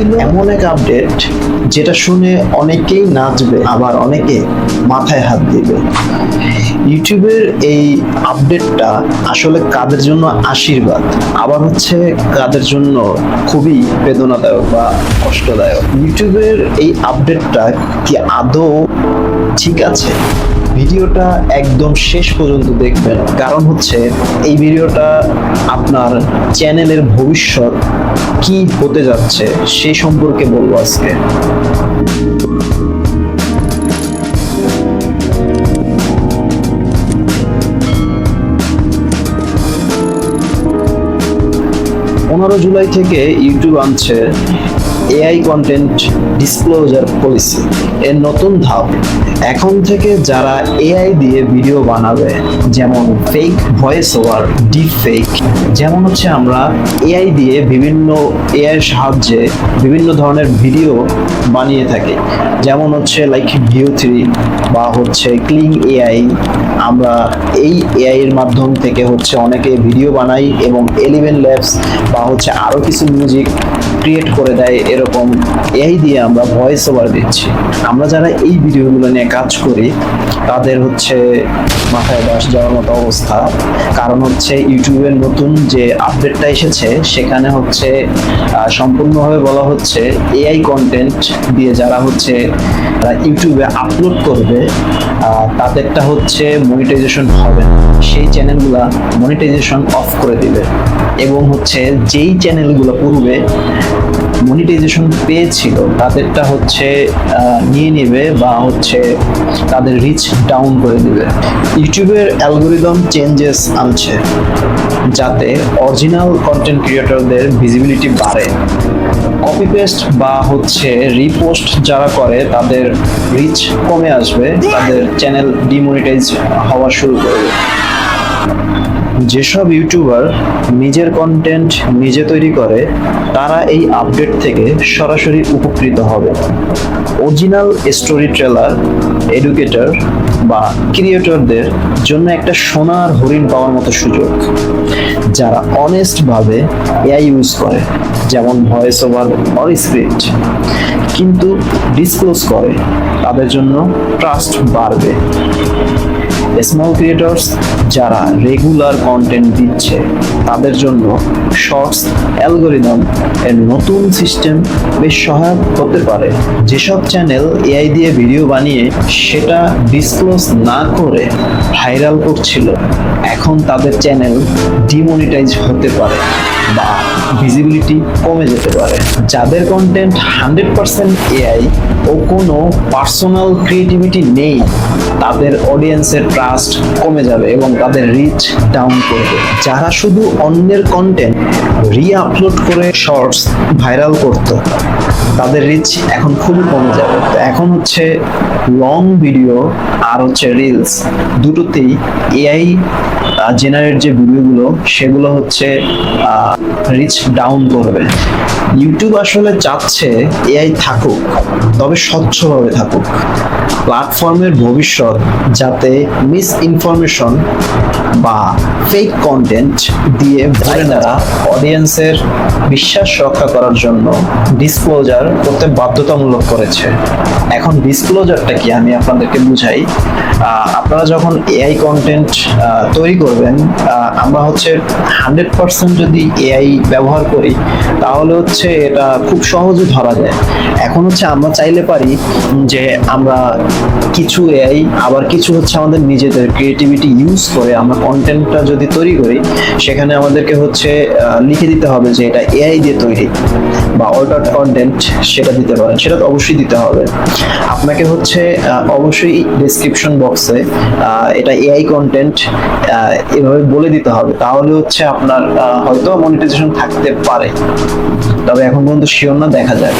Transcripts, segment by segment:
দিল এমন এক আপডেট যেটা শুনে অনেকেই নাচবে, আবার অনেকে মাথায় হাত দিবে। ইউটিউবের এই আপডেটটা আসলে কাদের জন্য আশীর্বাদ, আবার হচ্ছে কাদের জন্য খুবই বেদনাদায়ক বা কষ্টদায়ক। ইউটিউবের এই আপডেটটা কি আদৌ ঠিক আছে? ভিডিওটা একদম শেষ পর্যন্ত দেখবেন, কারণ হচ্ছে এই ভিডিওটা আপনার চ্যানেলের ভবিষ্যৎ কি হতে যাচ্ছে সেই সম্পর্কে বলবো আজকে। জুলাই থেকে ইউটিউব আনছে এআই কন্টেন্ট ডিসক্লোজার পলিসি, এর নতুন ধাপ। এখন থেকে যারা এআই দিয়ে ভিডিও বানাবে, যেমন fake voice over, deep fake, যেমন হচ্ছে আমরা এআই দিয়ে বিভিন্ন এআই এর সাহায্যে বিভিন্ন ধরনের ভিডিও বানিয়ে থাকি, যেমন হচ্ছে লাইক Veo3 বা হচ্ছে ক্লিং এআই। আমরা এই এআই এর মাধ্যম থেকে হচ্ছে অনেকে ভিডিও বানাই এবং 11 ল্যাবস বা হচ্ছে আরো কিছু মিউজিক ক্রিয়েট করে দেয়। এরকম এআই দিয়ে আমরা ভয়েস ওভার দিচ্ছি। আমরা যারা এই ভিডিওগুলো নিয়ে কাজ করি তাদের হচ্ছে মাথায় বাস যাওয়ার মতো অবস্থা, কারণ হচ্ছে ইউটিউবের নতুন যে আপডেটটা এসেছে সেখানে হচ্ছে সম্পূর্ণভাবে বলা হচ্ছে এআই কন্টেন্ট দিয়ে যারা হচ্ছে ইউটিউবে আপলোড করবে তাদেরটা হচ্ছে মনিটাইজেশন হবে না, সেই চ্যানেলগুলা মনিটাইজেশন অফ করে দিবে এবং হচ্ছে যেই চ্যানেলগুলো পূর্বে মনিটাইজেশন পেয়েছিল তাদেরটা হচ্ছে নিয়ে নেবে বা হচ্ছে তাদের রিচ ডাউন করে দিবে। ইউটিউবের অ্যালগোরিদম চেঞ্জেস আনছে যাতে অরিজিনাল কন্টেন্ট ক্রিয়েটরদের ভিজিবিলিটি বাড়ে। কপি পেস্ট বা হচ্ছে রিপোস্ট যারা করে তাদের রিচ কমে আসবে, তাদের চ্যানেল ডিমনিটাইজ হওয়া শুরু করবে। যেসব ইউটিউবার নিজের কন্টেন্ট নিজে তৈরি করে তারা এই আপডেট থেকে সরাসরি উপকৃত হবে। অরিজিনাল স্টোরি টেলার, এডুকেটর বা ক্রিয়েটরদের জন্য একটা সোনার হরিণ পাওয়ার মতো সুযোগ। যারা অনেস্ট ভাবে এআই ইউজ করে, যেমন ভয়েস ওভার অর স্ক্রিপ্ট, কিন্তু ডিসক্লোজ করে, তাদের জন্য ট্রাস্ট বাড়বে। স্মল ক্রিয়েটরস যারা রেগুলার কন্টেন্ট দিচ্ছে তাদের জন্য শর্টস অ্যালগোরিদম এর নতুন সিস্টেম বেশ সহায়ক হতে পারে। যেসব চ্যানেল এআই দিয়ে ভিডিও বানিয়ে সেটা ডিসক্লোজ না করে ভাইরাল করছিল, এখন তাদের চ্যানেল ডিমনিটাইজ হতে পারে বা ভিজিবিলিটি কমে যেতে পারে। যাদের কন্টেন্ট 100% এআই ও কোনো পার্সোনাল ক্রিয়েটিভিটি নেই তাদের অডিয়েন্সের ট্রাস্ট কমে যাবে এবং তাদের রিচ ডাউন করবে। যারা শুধু অন্যের কন্টেন্ট রি-আপলোড করে শর্টস ভাইরাল করত তাদের রিচ এখন খুবই কমে যাবে। তো এখন হচ্ছে লং ভিডিও আর হচ্ছে রিলস দুটোতেই এআই জেনারেট যে ভিডিওগুলো সেগুলো হচ্ছে রিচ ডাউন করবে। ইউটিউব আসলে চাচ্ছে এআই থাকুক, তবে স্বচ্ছভাবে থাকুক। প্ল্যাটফর্মের ভবিষ্যৎ যাতে মিস ইনফরমেশন বা ফেক কন্টেন্ট দিয়ে ভরে না, অডিয়েন্সের বিশ্বাস রক্ষা করার জন্য ডিসক্লোজার করতে বাধ্যতামূলক করেছে। এখন ডিসক্লোজারটা কি আমি আপনাদেরকে বুঝাই। আপনারা যখন এআই কন্টেন্ট তৈরি করবেন, আমরা হচ্ছে 100% যদি এআই ব্যবহার করি তাহলে হচ্ছে এটা খুব সহজে ধরা যায়। এখন হচ্ছে আমরা চাইলে পারি যে আমরা কিছু এআই আবার কিছু হচ্ছে আমাদের নিজেদের ক্রিয়েটিভিটি ইউজ করে আমরা কন্টেন্টটা যদি তৈরি করি, সেখানে আমাদেরকে হচ্ছে লিখে দিতে হবে যে এটা এআই দিয়ে তৈরি বা অল্টারড কন্টেন্ট, সেটা দিতে পারেন। সেটা তো অবশ্যই দিতে হবে। আপনাকে হচ্ছে অবশ্যই ডেসক্রিপশন বক্সে এটা এআই কন্টেন্ট এভাবে বলে দিতে হবে, তাহলে হচ্ছে আপনার হয়তো মনিটাইজেশন থাকতে পারে, তবে এখন পর্যন্ত শিওর না, দেখা যায়।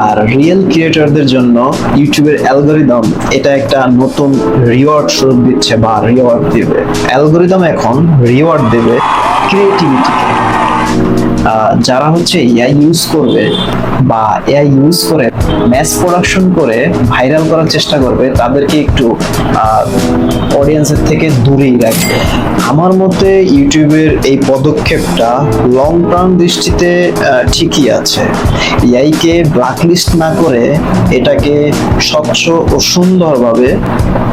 আর রিয়েল ক্রিয়েটরদের জন্য ইউটিউবের অ্যালগোরিদম এটা একটা নতুন রিওয়ার্ড স্বরূপ দিচ্ছে বা রিওয়ার্ড দিবে। অ্যালগোরিদম এখন রিওয়ার্ড দেবে ক্রিয়েটিভিটিকে। যারা হচ্ছে এআই ইউজ করবে বা এআই ইউজ করে ম্যাস প্রোডাকশন করে ভাইরাল করার চেষ্টা করবে, তাদেরকে একটু অডিয়েন্সের থেকে দূরেই রাখবে। আমার মতে ইউটিউবের এই পদক্ষেপটা লং টার্ম দৃষ্টিতে ঠিকই আছে। এআইকে ব্ল্যাকলিস্ট না করে এটাকে স্বচ্ছ ও সুন্দরভাবে,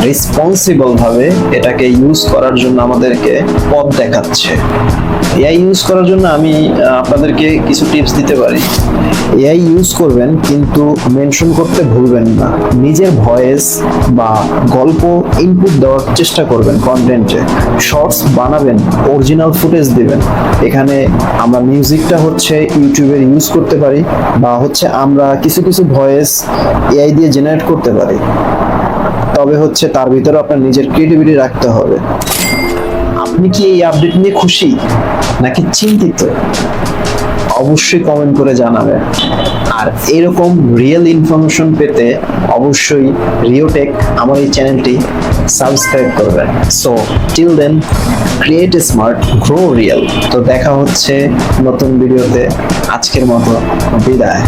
রেসপন্সিবল ভাবে এটাকে ইউজ করার জন্য আমাদেরকে পথ দেখাচ্ছে। এআই ইউজ করার জন্য আমি আপনাদেরকে কিছু টিপস দিতে পারি। এআই ইউজ করবেন কিন্তু মেনশন করতে ভুলবেন না। নিজের ভয়েস বা গল্প ইনপুট দেওয়ার চেষ্টা করবেন কন্টেন্টে। শর্টস বানাবেন, অরিজিনাল ফুটেজ দিবেন। এখানে আমরা মিউজিকটা হচ্ছে ইউটিউবের ইউজ করতে পারি, বা হচ্ছে আমরা কিছু কিছু ভয়েস এআই দিয়ে জেনারেট করতে পারি। তবে হচ্ছে তার ভিতরে আপনার নিজের ক্রিয়েটিভিটি রাখতে হবে। আপনি কি এই আপডেট নিয়ে খুশি নাকি চিন্তিত? অবশ্যই কমেন্ট করে জানাবেন। আর এরকম রিয়েল ইনফরমেশন পেতে অবশ্যই রিওটেক আমার এই চ্যানেলটি সাবস্ক্রাইব করবেন। So till then, create smart, grow real. তো দেখা হচ্ছে নতুন ভিডিওতে। আজকের মতো বিদায়।